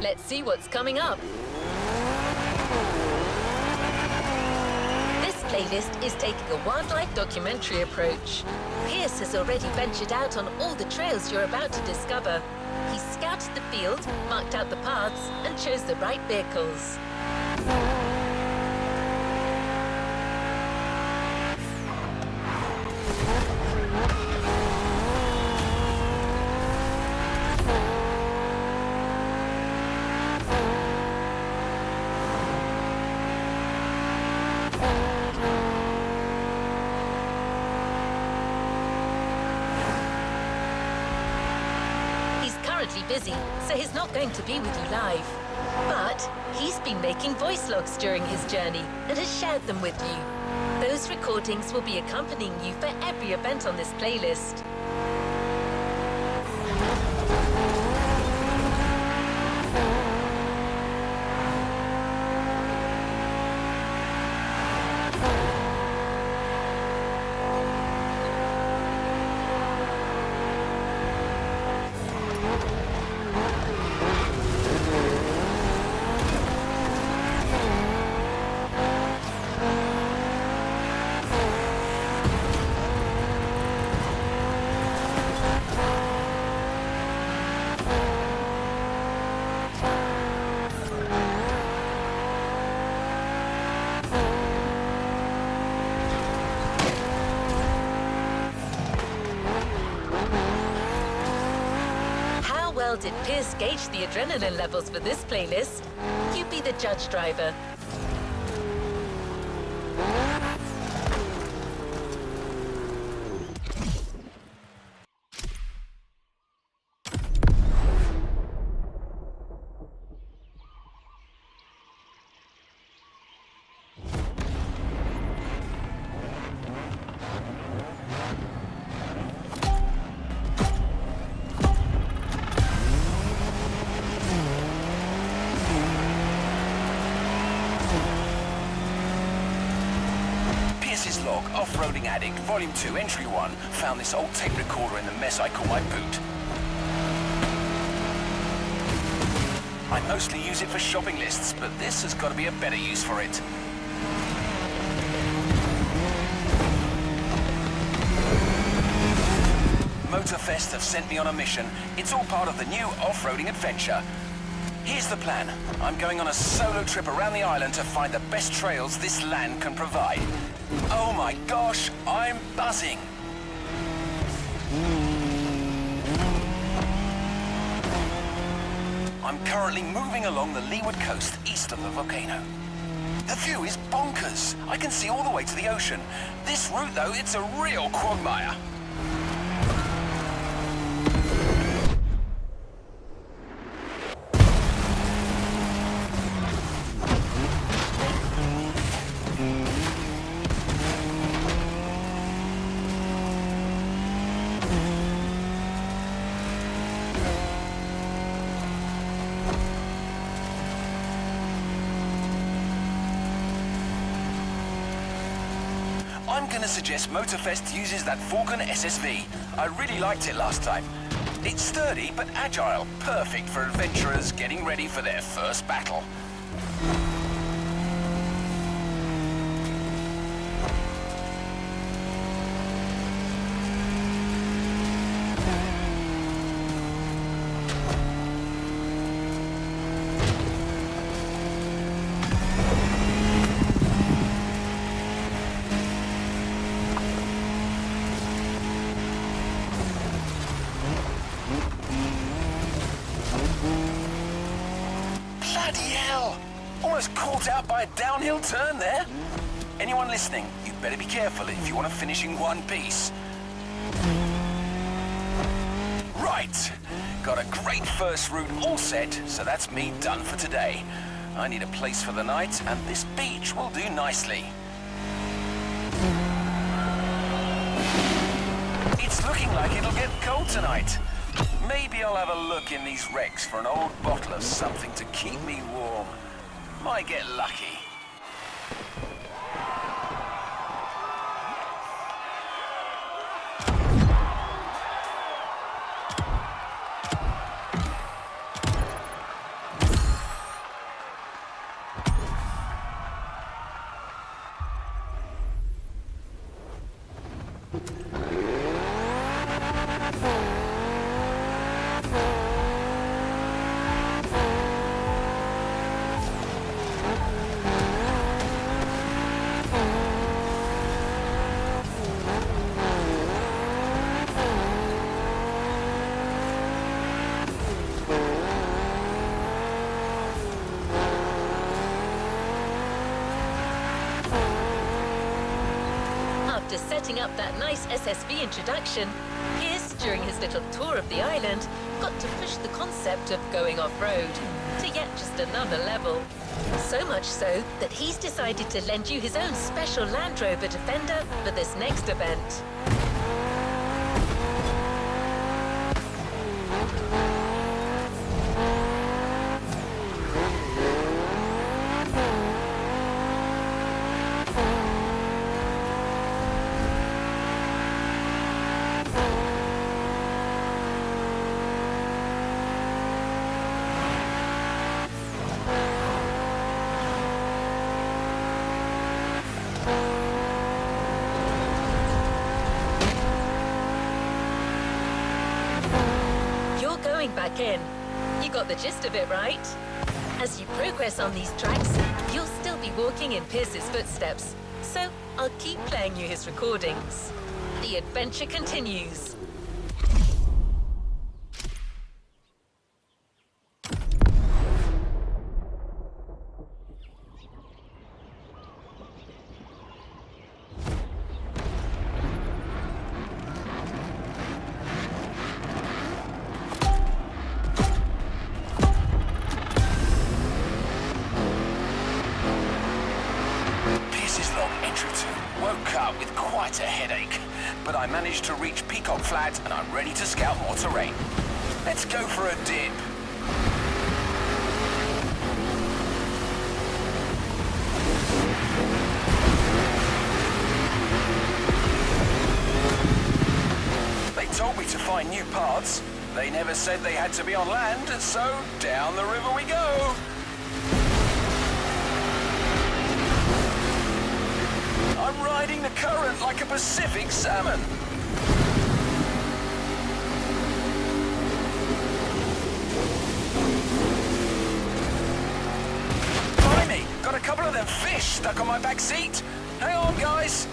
Let's see what's coming up. This playlist is taking a wildlife documentary approach. Pierce has already ventured out on all the trails you're about to discover. He scouted the field, marked out the paths, and chose the right vehicles. Busy, so he's not going to be with you live. But he's been making voice logs during his journey and has shared them with you. Those recordings will be accompanying you for every event on this playlist. Well, did Pierce gauge the adrenaline levels for this playlist? You be the judge, driver. Log, Off-Roading Addict, Volume 2, Entry 1. Found this old tape recorder in the mess I call my boot. I mostly use it for shopping lists, but this has got to be a better use for it. Motorfest have sent me on a mission. It's all part of the new off-roading adventure. Here's the plan. I'm going on a solo trip around the island to find the best trails this land can provide. Oh my gosh, I'm buzzing! I'm currently moving along the leeward coast east of the volcano. The view is bonkers. I can see all the way to the ocean. This route, though, it's a real quagmire. I'm gonna suggest Motorfest uses that Falcon SSV. I really liked it last time. It's sturdy but agile, perfect for adventurers getting ready for their first battle. Bloody hell! Almost caught out by a downhill turn there. Anyone listening, you'd better be careful if you want to finish in one piece. Right, got a great first route all set, so that's me done for today. I need a place for the night, and this beach will do nicely. It's looking like it'll get cold tonight. Maybe I'll have a look in these wrecks for an old bottle of something to keep me warm. Might get lucky. After setting up that nice SSV introduction, Pierce, during his little tour of the island, got to push the concept of going off-road to yet just another level. So much so that he's decided to lend you his own special Land Rover Defender for this next event. Going back in. You got the gist of it, right? As you progress on these tracks, you'll still be walking in Pierce's footsteps, so I'll keep playing you his recordings. The adventure continues. Woke up with quite a headache, but I managed to reach Peacock Flat and I'm ready to scout more terrain. Let's go for a dip. They told me to find new paths. They never said they had to be on land, so down the river we go. I'm riding the current like a Pacific salmon. Blimey, got a couple of them fish stuck on my back seat. Hang on, guys.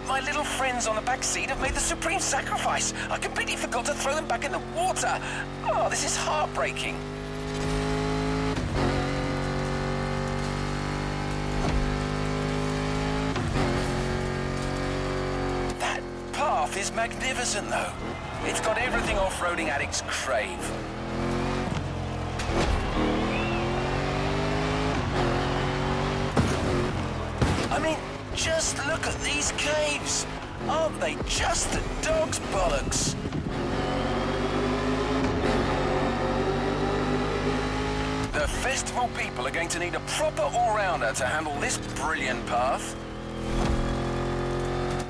My little friends on the back seat have made the supreme sacrifice. I completely forgot to throw them back in the water. Oh, this is heartbreaking. That path is magnificent, though. It's got everything off-roading addicts crave. I mean, just look at these caves! Aren't they just the dog's bollocks? The festival people are going to need a proper all-rounder to handle this brilliant path.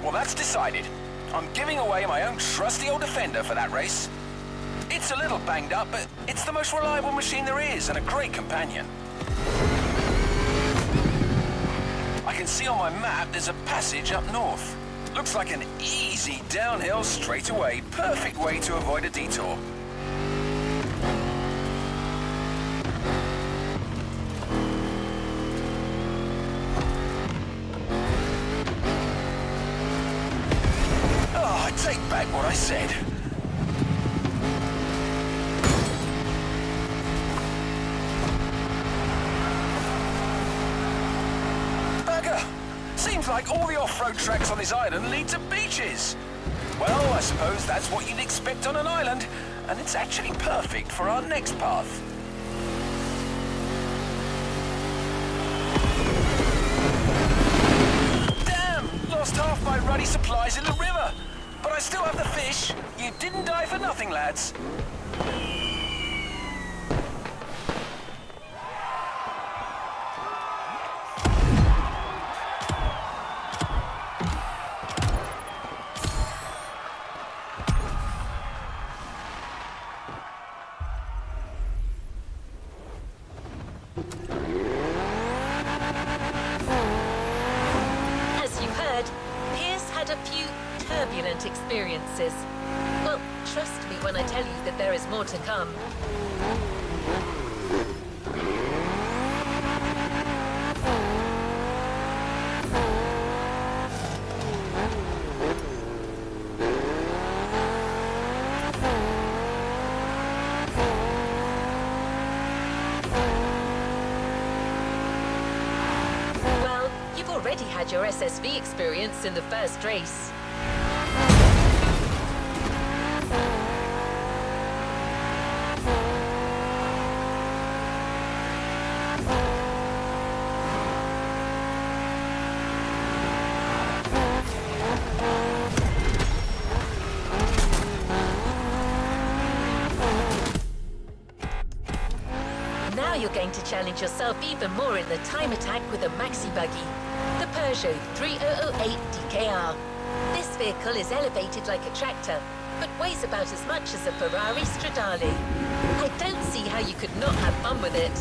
Well, that's decided. I'm giving away my own trusty old Defender for that race. It's a little banged up, but it's the most reliable machine there is and a great companion. I can see on my map there's a passage up north. Looks like an easy downhill straightaway. Perfect way to avoid a detour. Oh, I take back what I said. Seems like all the off-road tracks on this island lead to beaches. Well, I suppose that's what you'd expect on an island, and it's actually perfect for our next path. Damn! Lost half my ruddy supplies in the river. But I still have the fish. You didn't die for nothing, lads. As you heard, Pierce had a few turbulent experiences. Well, trust me when I tell you that there is more to come. Well, you've already had your SSV experience in the first race. Now you're going to challenge yourself even more in the time attack with a maxi buggy, the Peugeot 3008 DKR. This vehicle is elevated like a tractor, but weighs about as much as a Ferrari Stradale. I don't see how you could not have fun with it.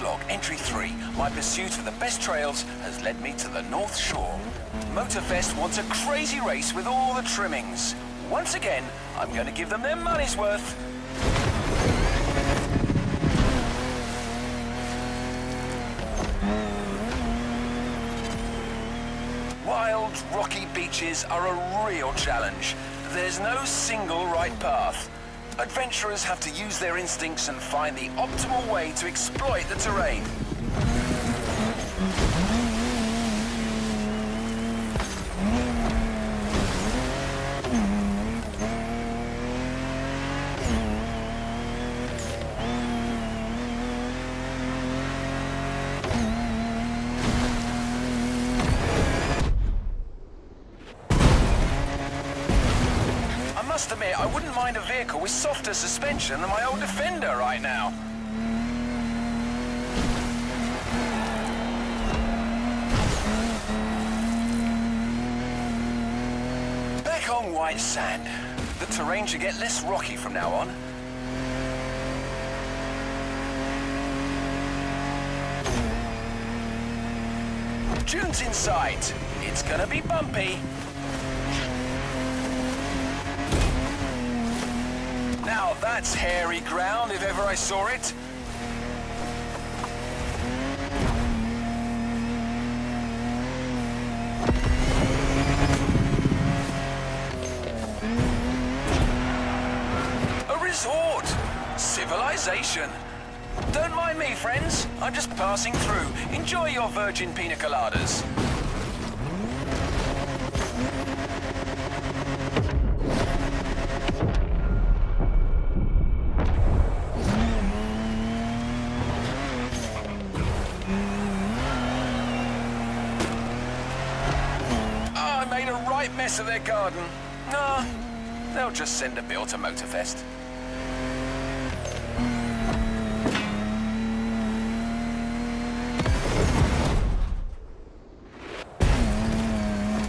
Log Entry 3. My pursuit of the best trails has led me to the North Shore. Motorfest wants a crazy race with all the trimmings. Once again, I'm going to give them their money's worth. Wild, rocky beaches are a real challenge, There's no single right path. Adventurers have to use their instincts and find the optimal way to exploit the terrain. I must admit, I wouldn't mind a vehicle with softer suspension than my old Defender right now. Back on white sand. The terrain should get less rocky from now on. Dunes in sight. It's gonna be bumpy. Now that's hairy ground if ever I saw it. A resort. Civilization. Don't mind me, friends. I'm just passing through. Enjoy your virgin pina coladas. Right mess of their garden. No, they'll just send a bill to Motorfest.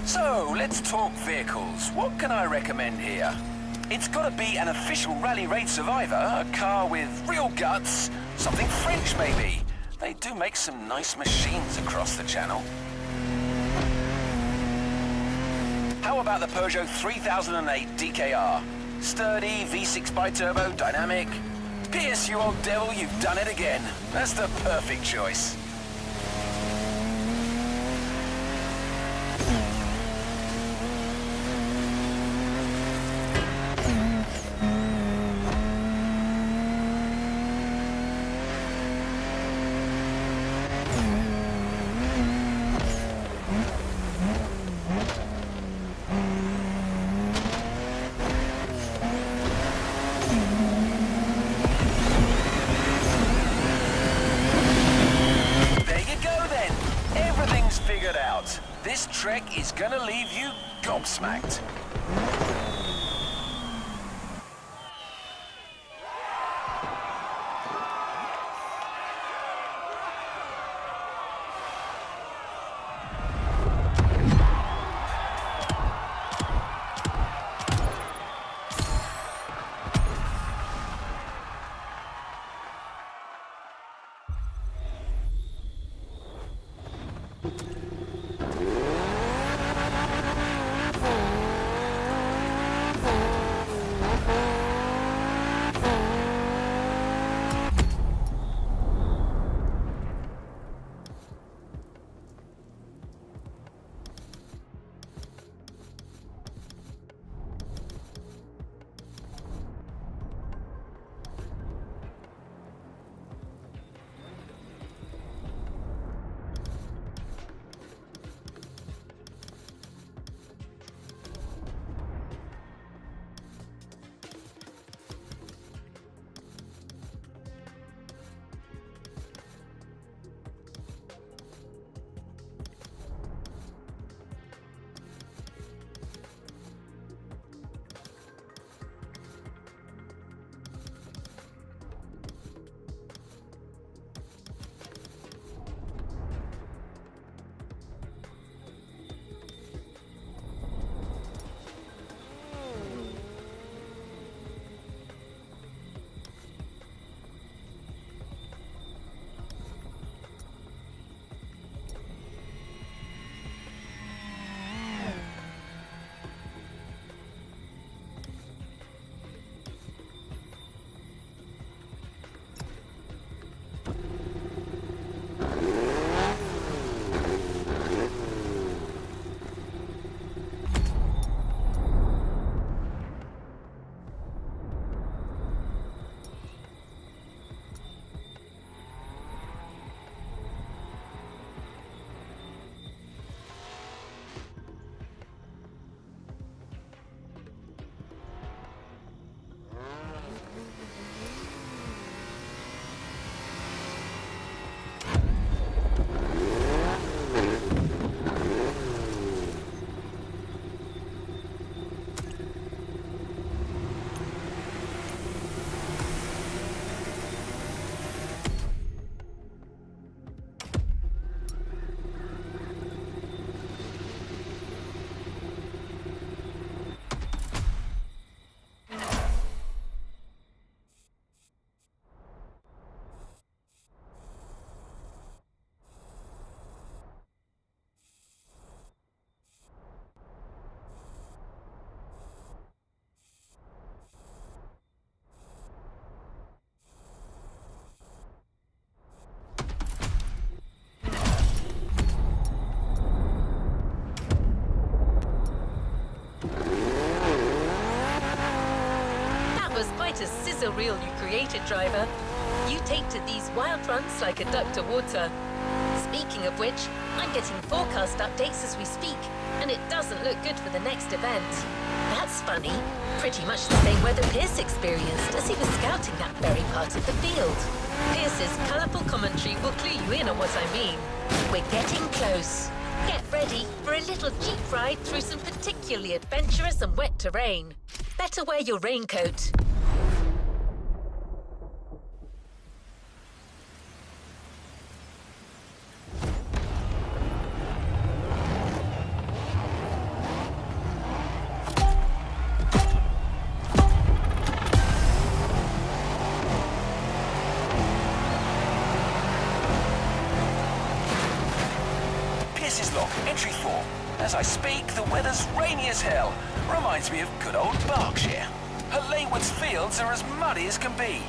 So, let's talk vehicles. What can I recommend here? It's gotta be an official rally raid survivor, a car with real guts, something French maybe. They do make some nice machines across the channel. How about the Peugeot 3008 DKR? Sturdy, V6 bi-turbo, dynamic. Pierce, you old devil, you've done it again. That's the perfect choice. This trek is gonna leave you gobsmacked. reel you created, driver. You take to these wild runs like a duck to water. Speaking of which, I'm getting forecast updates as we speak, and it doesn't look good for the next event. That's funny. Pretty much the same weather Pierce experienced as he was scouting that very part of the field. Pierce's colourful commentary will clue you in on what I mean. We're getting close. Get ready for a little jeep ride through some particularly adventurous and wet terrain. Better wear your raincoat. Entry 4. As I speak, the weather's rainy as hell. Reminds me of good old Berkshire. Her Leywood's fields are as muddy as can be.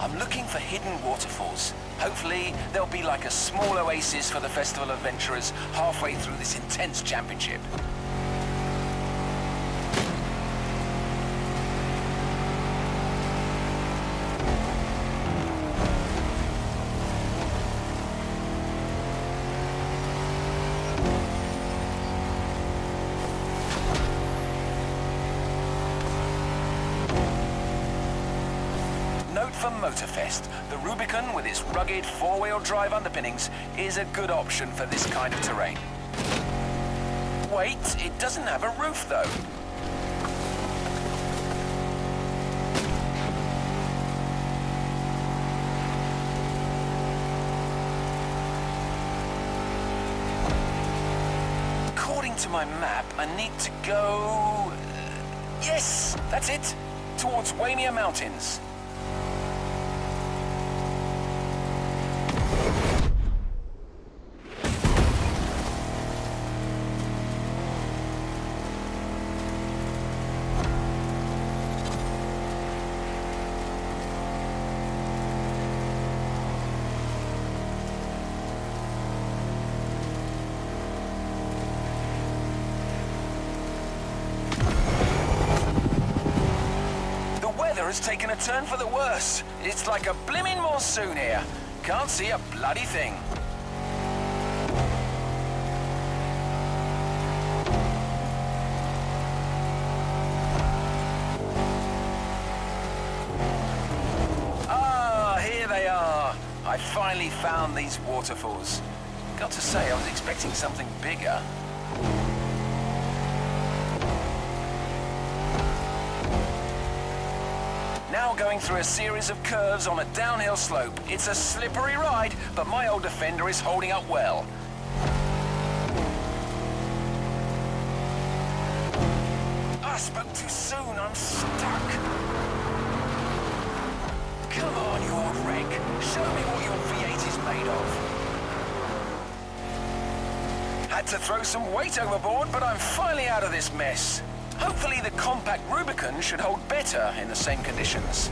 I'm looking for hidden waterfalls. Hopefully, there'll be like a small oasis for the festival adventurers halfway through this intense championship. For Motorfest, the Rubicon with its rugged four-wheel drive underpinnings is a good option for this kind of terrain. Wait, it doesn't have a roof though. According to my map, I need to go... yes, that's it, towards Waimea Mountains. Has taken a turn for the worse. It's like a blimmin' monsoon here. Can't see a bloody thing. Ah, here they are. I finally found these waterfalls. Got to say, I was expecting something bigger. Now going through a series of curves on a downhill slope. It's a slippery ride, but my old Defender is holding up well. I spoke too soon, I'm stuck. Come on, you old wreck. Show me what your V8 is made of. Had to throw some weight overboard, but I'm finally out of this mess. Hopefully the compact Rubicon should hold better in the same conditions.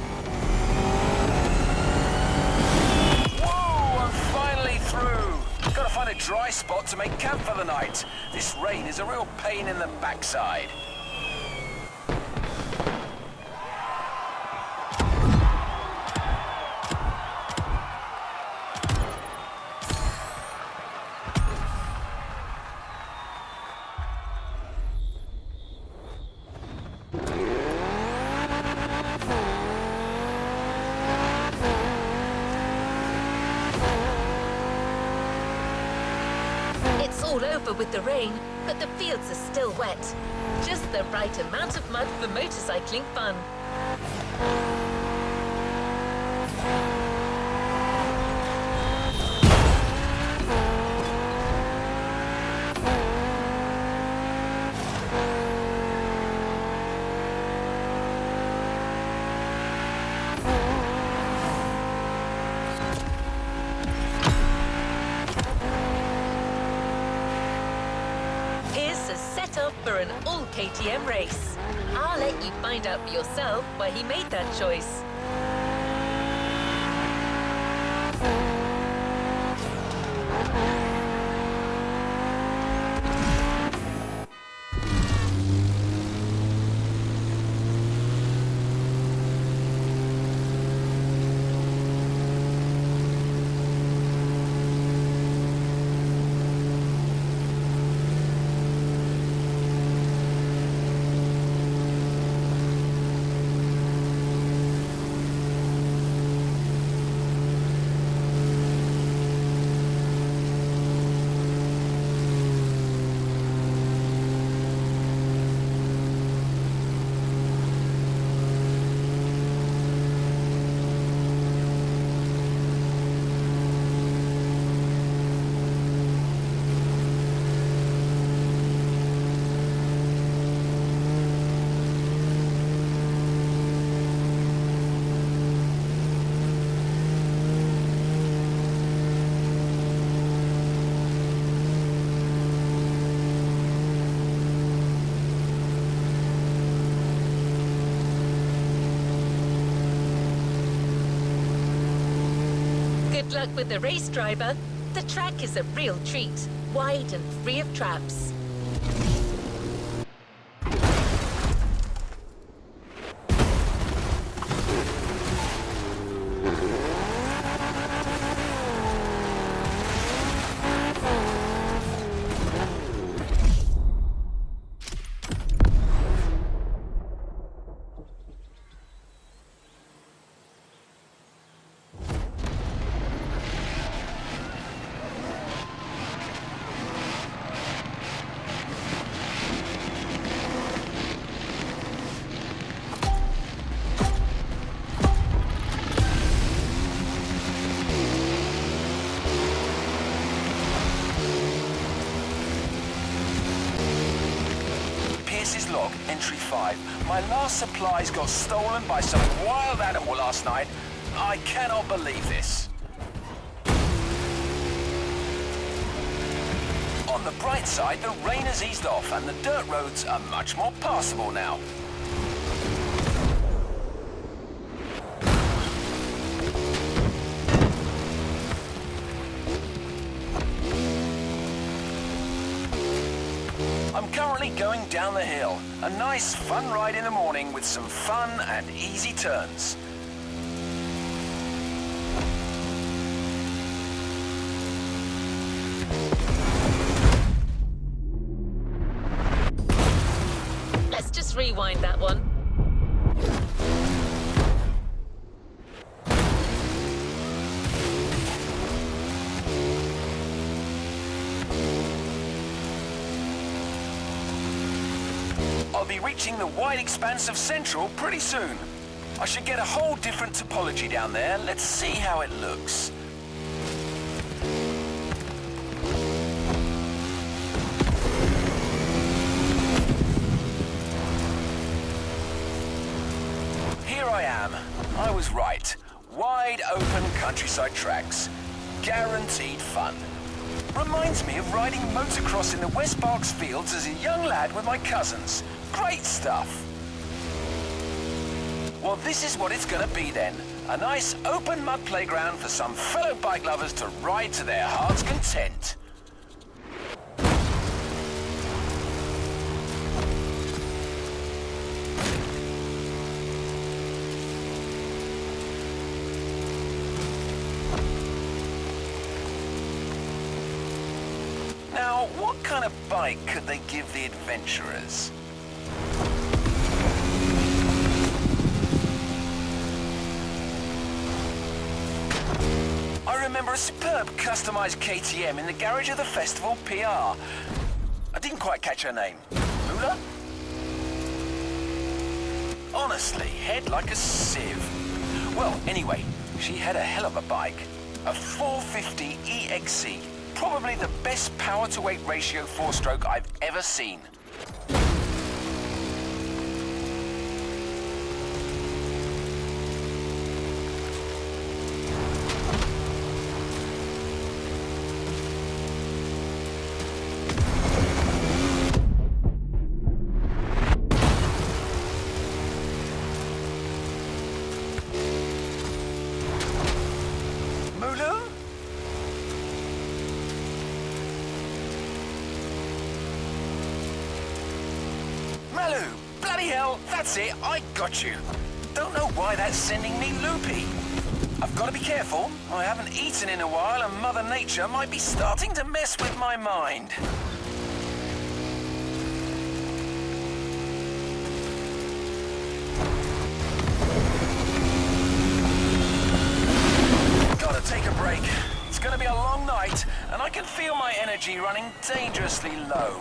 Whoa, I'm finally through. Gotta find a dry spot to make camp for the night. This rain is a real pain in the backside. All over with the rain, but the fields are still wet. Just the right amount of mud for motorcycling fun. For an all KTM race. I'll let you find out for yourself why he made that choice. Good luck with the race, driver. The track is a real treat, wide and free of traps. Log, entry 5. My last supplies got stolen by some wild animal last night. I cannot believe this. On the bright side, the rain has eased off and the dirt roads are much more passable now. I'm currently going down the hill. A nice, fun ride in the morning with some fun and easy turns. Let's just rewind that one. I'll be reaching the wide expanse of Central pretty soon. I should get a whole different topology down there. Let's see how it looks. Here I am. I was right. Wide open countryside tracks. Guaranteed fun. Reminds me of riding motocross in the West Berks fields as a young lad with my cousins. Great stuff. Well, this is what it's gonna be then. A nice open mud playground for some fellow bike lovers to ride to their heart's content. Now, what kind of bike could they give the adventurers? I remember a superb customized KTM in the garage of the festival PR. I didn't quite catch her name. Mula? Honestly, head like a sieve. Well, anyway, she had a hell of a bike. A 450 EXC. Probably the best power-to-weight ratio four-stroke I've ever seen. Mulu? Baloo! Bloody hell, that's it, I got you. Don't know why that's sending me loopy. I've got to be careful. I haven't eaten in a while and Mother Nature might be starting to mess with my mind. Gotta take a break. It's gonna be a long night and I can feel my energy running dangerously low.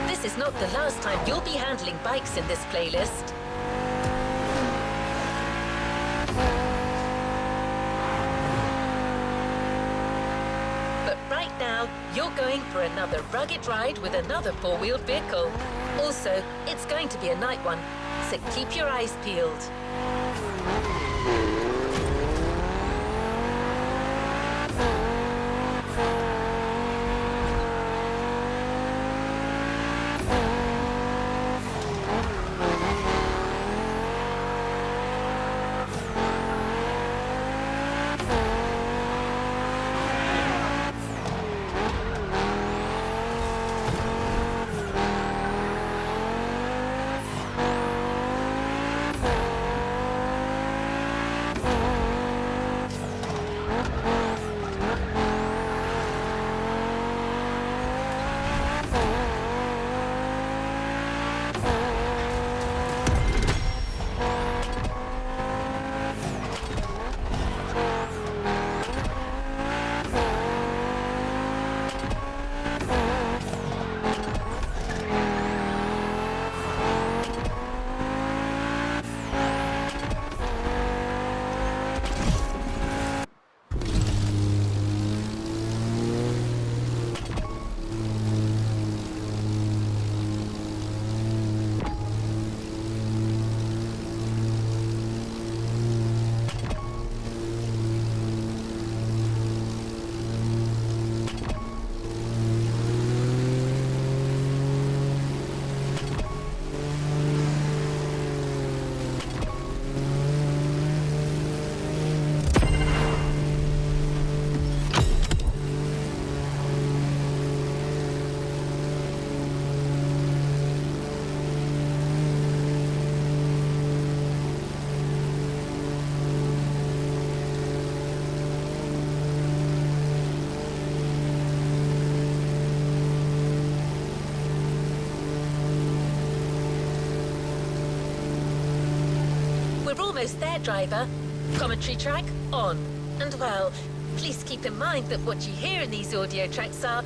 This is not the last time you'll be handling bikes in this playlist. But right now, you're going for another rugged ride with another four-wheeled vehicle. Also, it's going to be a night one, so keep your eyes peeled. We're almost there, driver. Commentary track on. And well, please keep in mind that what you hear in these audio tracks are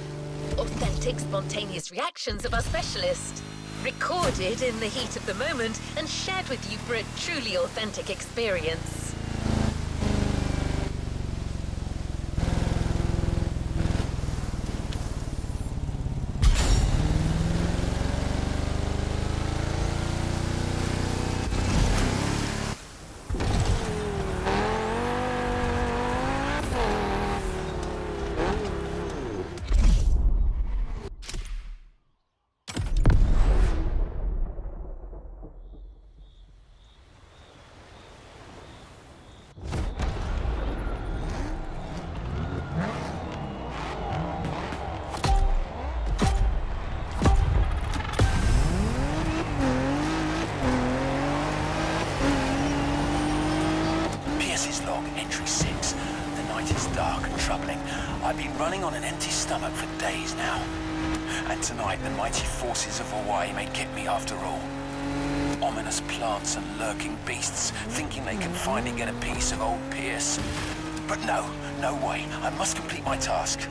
authentic, spontaneous reactions of our specialist, recorded in the heat of the moment and shared with you for a truly authentic experience. I've been running on an empty stomach for days now. And tonight, the mighty forces of Hawaii may get me after all. Ominous plants and lurking beasts, thinking they can finally get a piece of old Pierce. But no way. I must complete my task.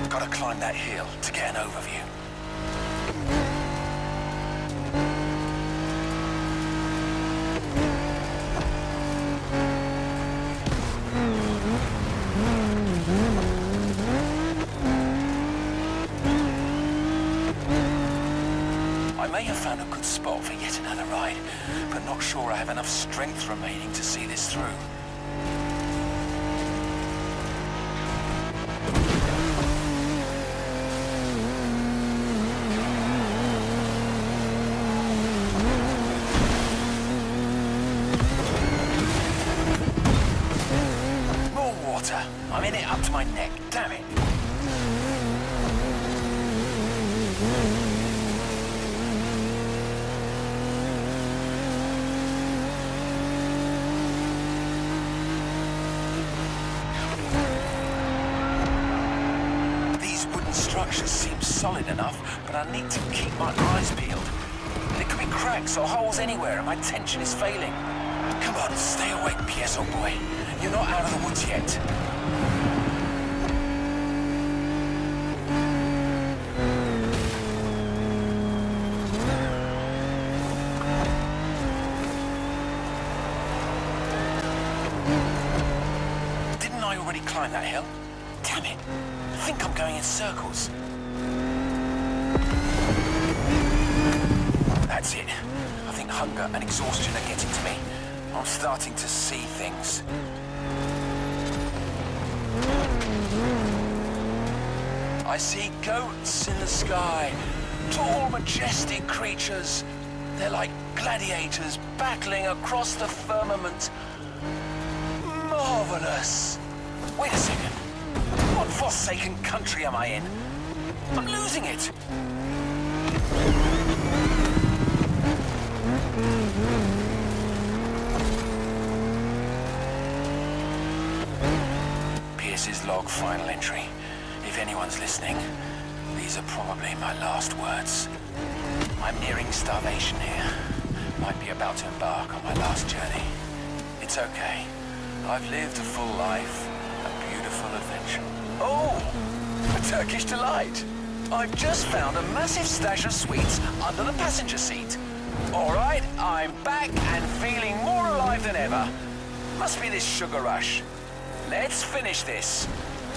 Gotta climb that hill to get an overview. I may have found a good spot for yet another ride, but not sure I have enough strength remaining to see this through. More water. I'm in it up to my neck. Damn it. Structures seem solid enough, but I need to keep my eyes peeled. There could be cracks or holes anywhere, and my tension is failing. Come on, stay awake, Pierce, old boy. You're not out of the woods yet. Didn't I already climb that hill? Damn it. I think I'm going in circles. That's it. I think hunger and exhaustion are getting to me. I'm starting to see things. I see goats in the sky. Tall, majestic creatures. They're like gladiators battling across the firmament. Marvelous. Wait a second. What forsaken country am I in? I'm losing it! Pierce's log final entry. If anyone's listening, these are probably my last words. I'm nearing starvation here. Might be about to embark on my last journey. It's okay. I've lived a full life, a beautiful adventure. Oh, a Turkish delight. I've just found a massive stash of sweets under the passenger seat. All right, I'm back and feeling more alive than ever. Must be this sugar rush. Let's finish this.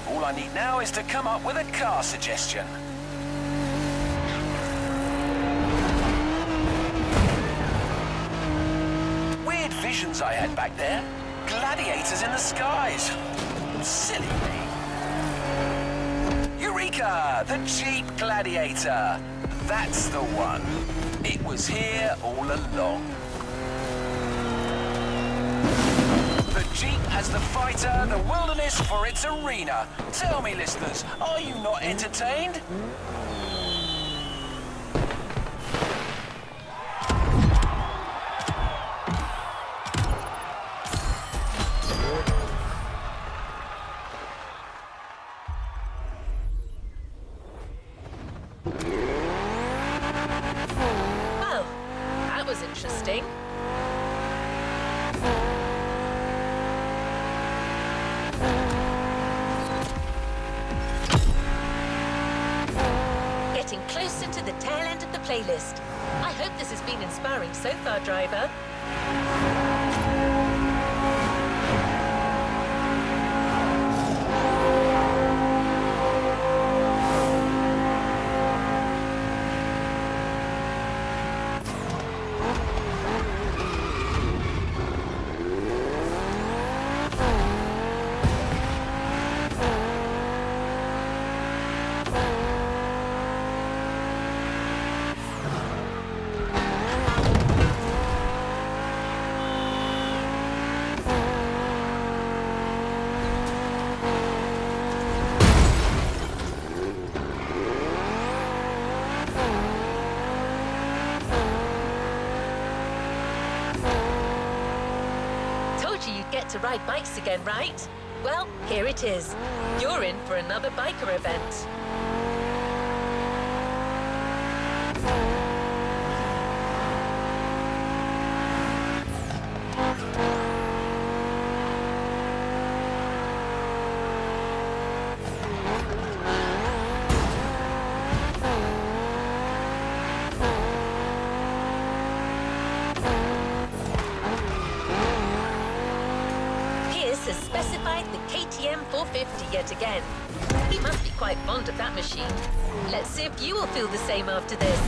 All I need now is to come up with a car suggestion. Weird visions I had back there. Gladiators in the skies. Silly me. Eureka! The Jeep Gladiator! That's the one. It was here all along. The Jeep as the fighter, the wilderness for its arena. Tell me, listeners, are you not entertained? Interesting. Getting closer to the tail end of the playlist. I hope this has been inspiring so far, driver. Get to ride bikes again, right? Well, here it is. You're in for another biker event. Has specified the KTM 450 yet again. He must be quite fond of that machine. Let's see if you will feel the same after this.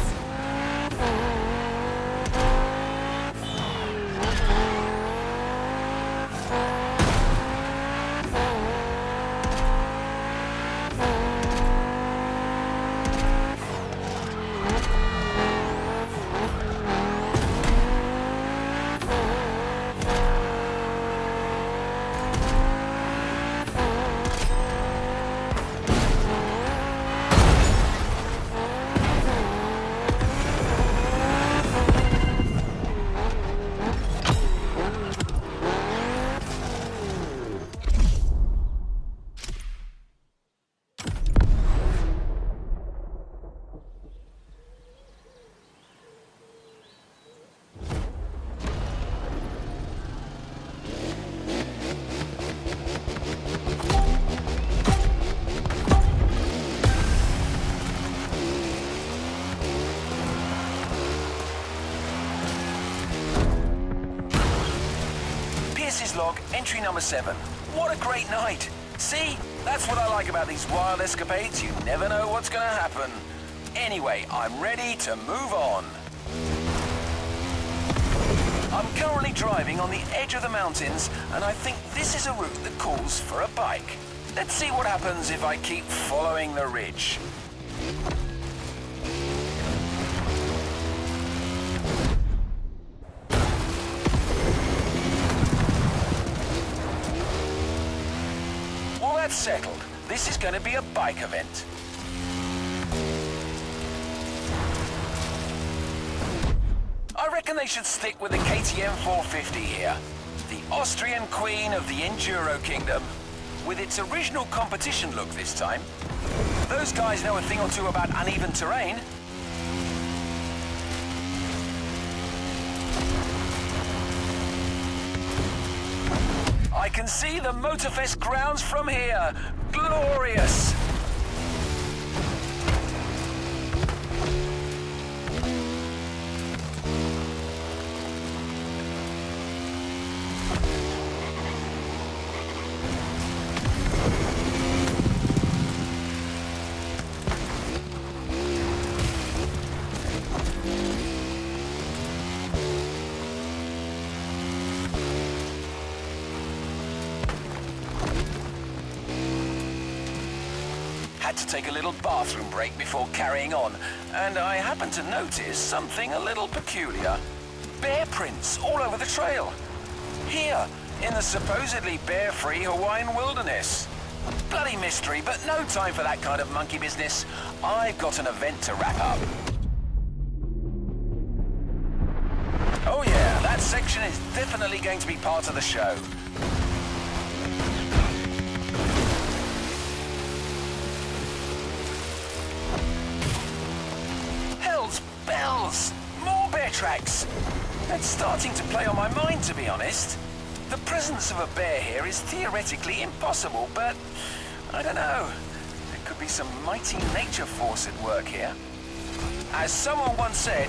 Log, entry number 7. What a great night! See? That's what I like about these wild escapades. You never know what's gonna happen. Anyway, I'm ready to move on. I'm currently driving on the edge of the mountains, and I think this is a route that calls for a bike. Let's see what happens if I keep following the ridge. Settled. This is going to be a bike event. I reckon they should stick with the KTM 450 here. The Austrian queen of the Enduro Kingdom. With its original competition look this time. Those guys know a thing or two about uneven terrain. I can see the Motorfest grounds from here. Glorious! Had to take a little bathroom break before carrying on, and I happened to notice something a little peculiar. Bear prints all over the trail. Here, in the supposedly bear-free Hawaiian wilderness. Bloody mystery, but no time for that kind of monkey business. I've got an event to wrap up. Oh yeah, that section is definitely going to be part of the show. Bells! More bear tracks! It's starting to play on my mind, to be honest. The presence of a bear here is theoretically impossible, but I don't know. There could be some mighty nature force at work here. As someone once said,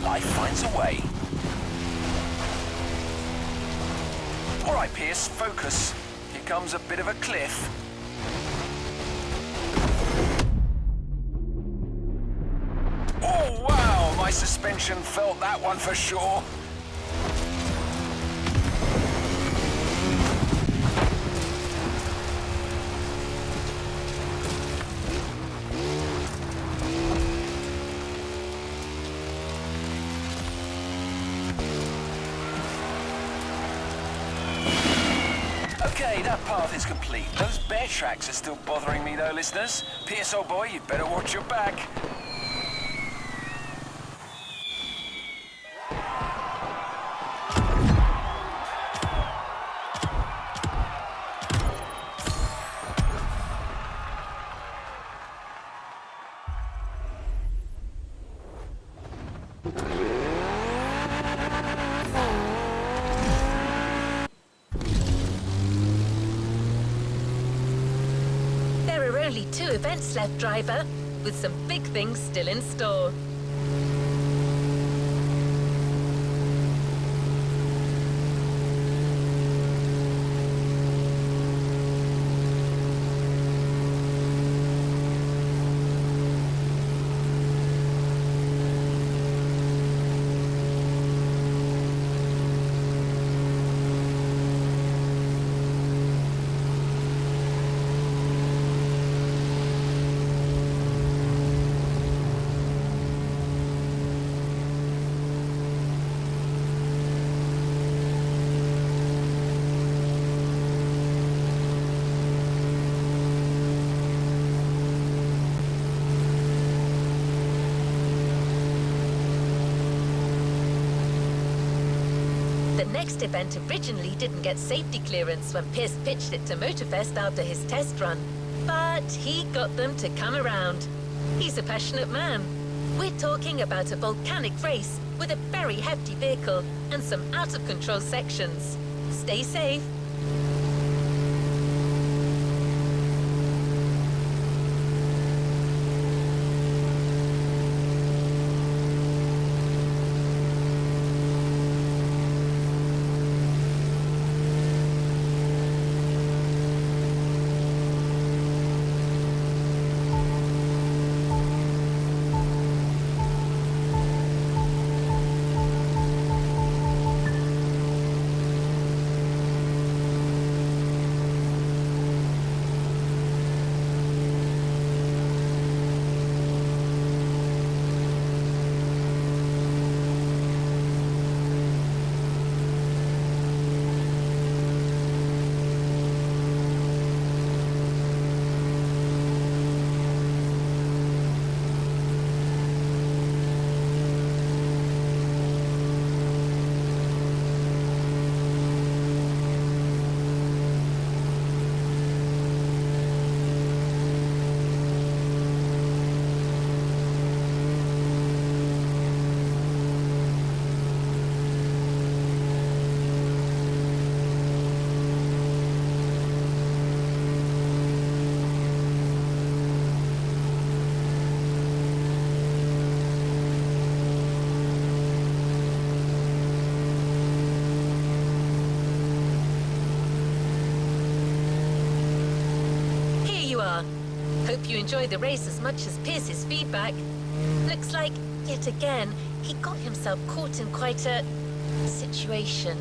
life finds a way. All right, Pierce, focus. Here comes a bit of a cliff. Oh, wow! My suspension felt that one for sure. Okay, that path is complete. Those bear tracks are still bothering me though, listeners. Pierce, old boy, you'd better watch your back. Only 2 events left, driver, with some big things still in store. The next event originally didn't get safety clearance when Pierce pitched it to Motorfest after his test run. But he got them to come around. He's a passionate man. We're talking about a volcanic race with a very hefty vehicle and some out-of-control sections. Stay safe. Hope you enjoy the race as much as Pierce's feedback. Looks like, yet again, he got himself caught in quite a situation.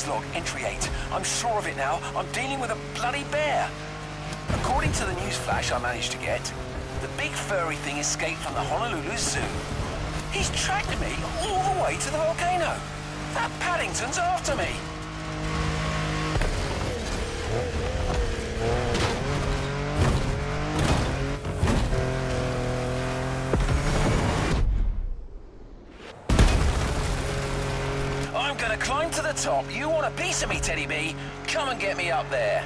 Log, entry 8. I'm sure of it now. I'm dealing with a bloody bear. According to the news flash I managed to get, the big furry thing escaped from the Honolulu Zoo. He's tracked me all the way to the volcano. That Paddington's after me. I'm gonna climb to the top. You want a piece of me, Teddy B? Come and get me up there.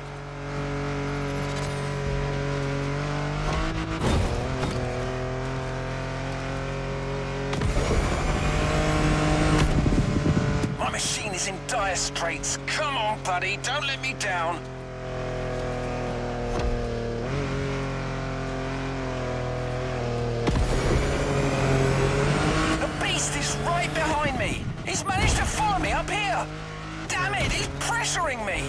My machine is in dire straits. Come on, buddy. Don't let me down. The beast is right behind me. He's managed to follow me up here! Damn it, he's pressuring me!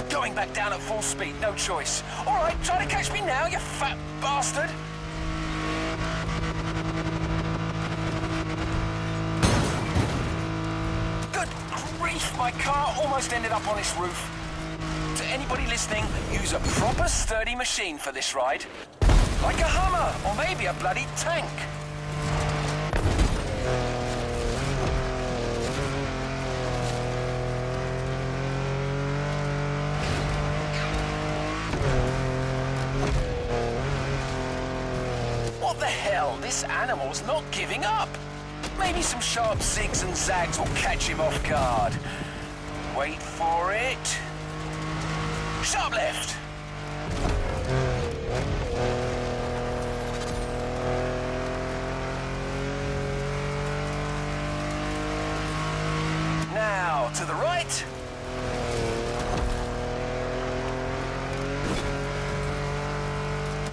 Going back down at full speed, no choice. Alright, try to catch me now, you fat bastard! Good grief, my car almost ended up on this roof. To anybody listening, use a proper sturdy machine for this ride. Like a Hummer, or maybe a bloody tank. What the hell? This animal's not giving up. Maybe some sharp zigs and zags will catch him off guard. Wait for it. Sharp left. Now, to the right.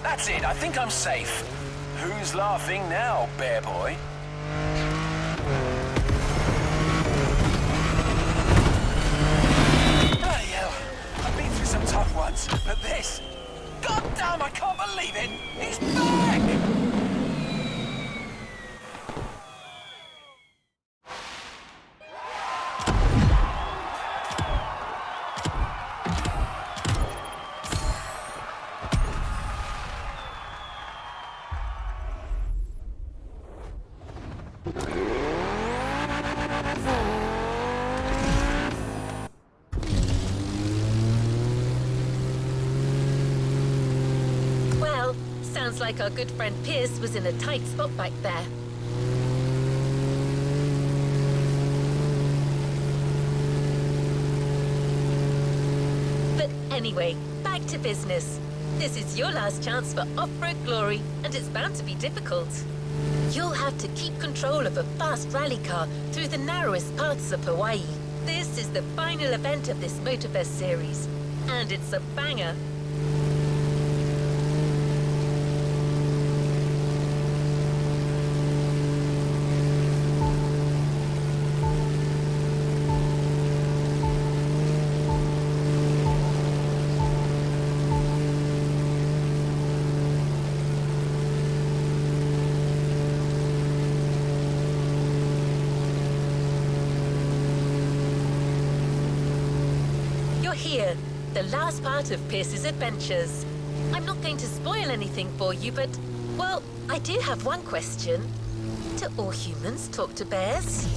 That's it, I think I'm safe. Who's laughing now, bear boy? Bloody hell. Sounds like our good friend Pierce was in a tight spot back there. But anyway, back to business. This is your last chance for off-road glory, and it's bound to be difficult. You'll have to keep control of a fast rally car through the narrowest parts of Hawaii. This is the final event of this Motorfest series, and it's a banger. Here, the last part of Pierce's adventures. I'm not going to spoil anything for you, but, well, I do have one question. Do all humans talk to bears?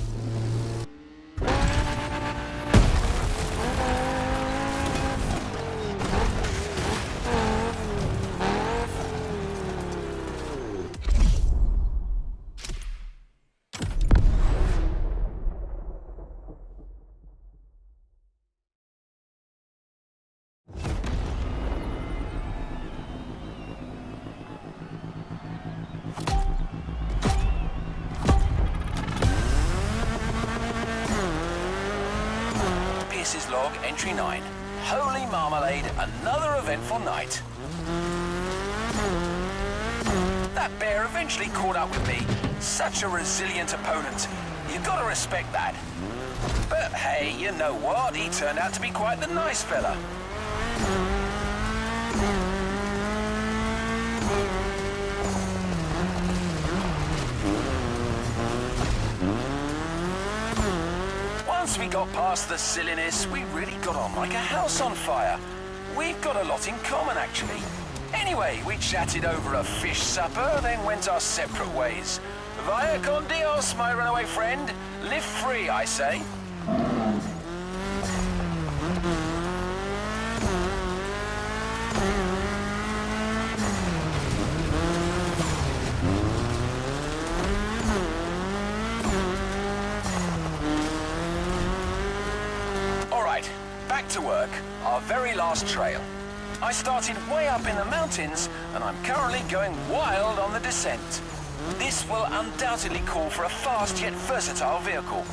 Pierce's log, entry 9. Holy marmalade, another eventful night. That bear eventually caught up with me. Such a resilient opponent. You gotta respect that. But hey, you know what? He turned out to be quite the nice fella. Once we got past the silliness, we really got on like a house on fire. We've got a lot in common, actually. Anyway, we chatted over a fish supper, then went our separate ways. Vaya con Dios, my runaway friend. Live free, I say. Back to work, our very last trail. I started way up in the mountains, and I'm currently going wild on the descent. This will undoubtedly call for a fast yet versatile vehicle.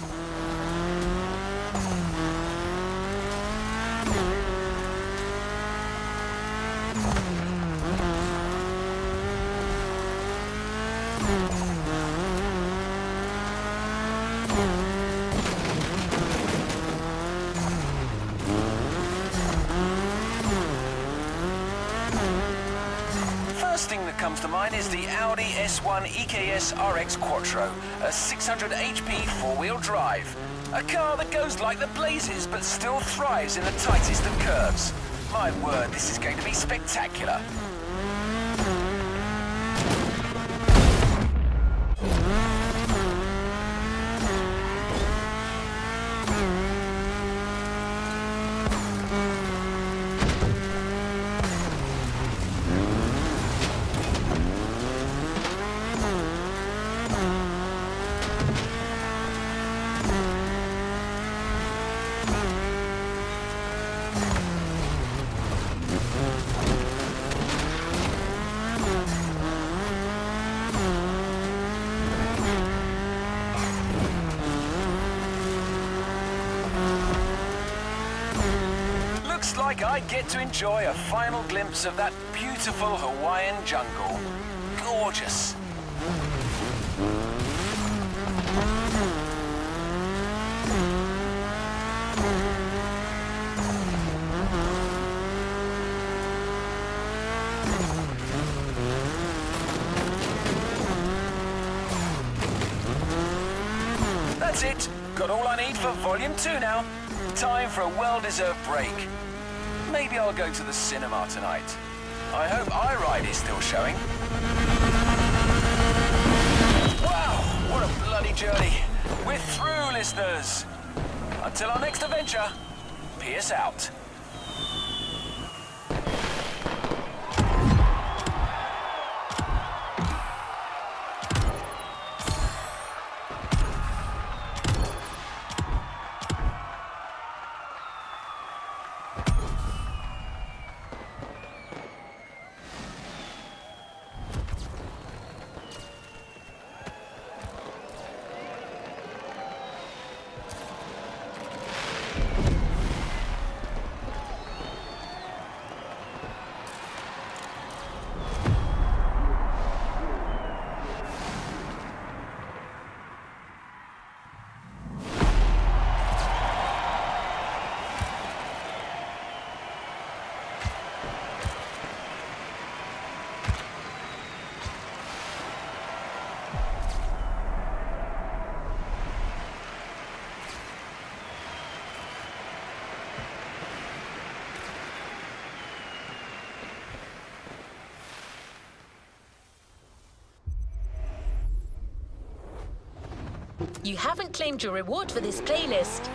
First thing that comes to mind is the Audi S1 EKS RX Quattro, a 600 HP four-wheel drive. A car that goes like the blazes but still thrives in the tightest of curves. My word, this is going to be spectacular. Like I get to enjoy a final glimpse of that beautiful Hawaiian jungle. Gorgeous. That's it. Got all I need for Volume 2 now. Time for a well-deserved break. Maybe I'll go to the cinema tonight. I hope iRide is still showing. Wow, what a bloody journey. We're through, listeners. Until our next adventure, Pierce out. You haven't claimed your reward for this playlist.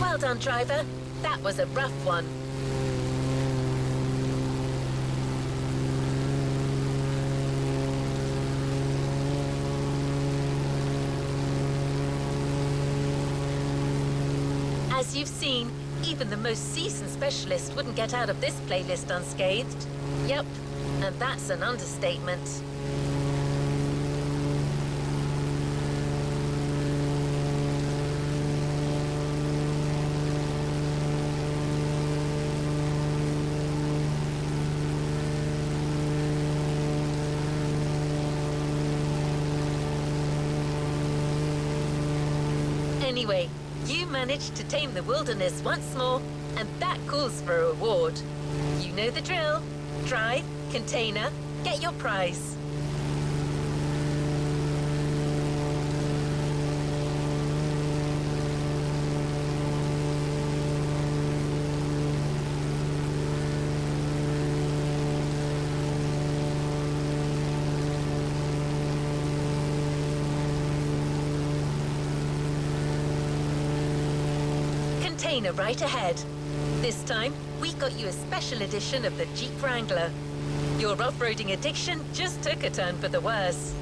Well done, driver. That was a rough one. As you've seen, even the most seasoned specialist wouldn't get out of this playlist unscathed. Yep, and that's an understatement. Anyway, you managed to tame the wilderness once more, and that calls for a reward. You know the drill. Drive, container, get your prize. Container right ahead. This time, we got you a special edition of the Jeep Wrangler. Your off-roading addiction just took a turn for the worse.